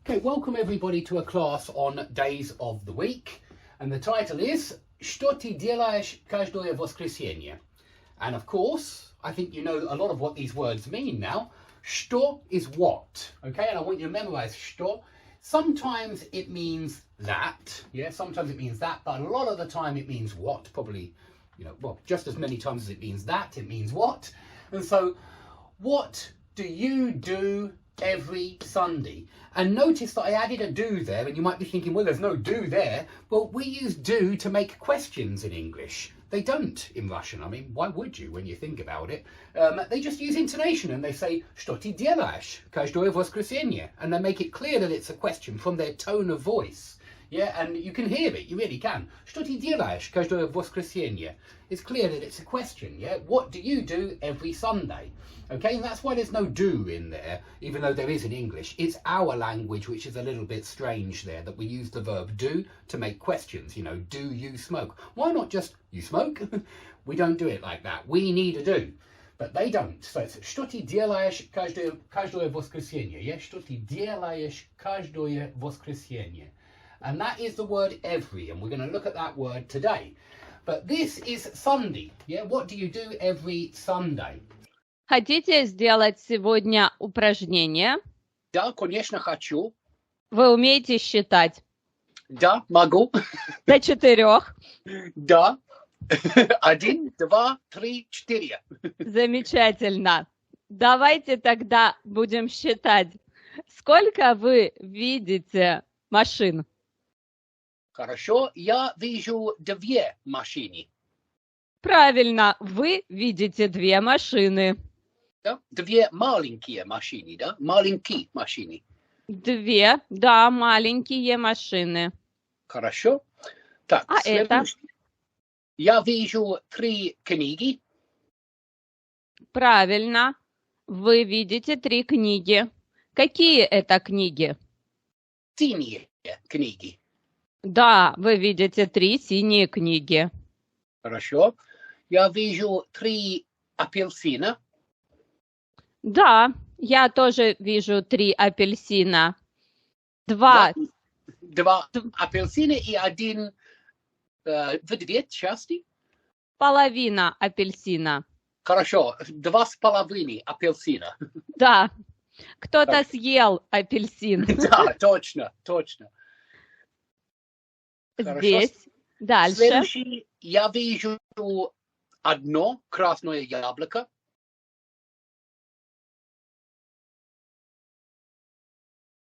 Okay, welcome everybody to a class on days of the week, and the title is Что ты делаешь каждое воскресенье? And of course, I think you know a lot of what these words mean now. Что is what, okay? And I want you to memorize что. Sometimes it means that, yeah, sometimes it means that, but a lot of the time it means what, probably, well, just as many times as it means that, it means what. And so, what do you do every Sunday? And notice that I added a do there, and you might be thinking, well, there's no do there. Well, we use do to make questions in English. They don't in Russian. I mean, why would you when you think about it? They just use intonation and they say, что ты делаешь каждое воскресенье? And they make it clear that it's a question from their tone of voice. Yeah, and you can hear it, you really can. Что ты делаешь каждое воскресенье? It's clear that it's a question, yeah? What do you do every Sunday? Okay, and that's why there's no do in there, even though there is in English. It's our language which is a little bit strange there, that we use the verb do to make questions, do you smoke? Why not just, you smoke? We don't do it like that. We need a do. But they don't. So it's что ты делаешь каждое воскресенье? Yeah, что ты делаешь каждое воскресенье? And that is the word every, and we're going to look at that word today. But this is Sunday. Yeah, what do you do every Sunday? Хотите сделать сегодня упражнение? Да, конечно, хочу. Вы умеете считать? Да, могу. До 4. Да. 1, 2, 3, 4. Замечательно. Давайте тогда будем считать. Сколько вы видите машин? Хорошо, я вижу 2 машины. Правильно, вы видите 2 машины. Да? 2 маленькие машины, да? Маленькие машины. 2, да, маленькие машины. Хорошо. Так, а это? Я вижу 3 книги. Правильно, вы видите 3 книги. Какие это книги? Синие книги. Да, вы видите 3 синие книги. Хорошо. Я вижу 3 апельсина. Да, я тоже вижу 3 апельсина. 2 апельсина и 1 в 2 части. Половина апельсина. Хорошо, 2,5 апельсина. Да, кто-то съел апельсин. Да, точно. Здесь. Хорошо. Дальше. Следующий, я вижу 1 красное яблоко.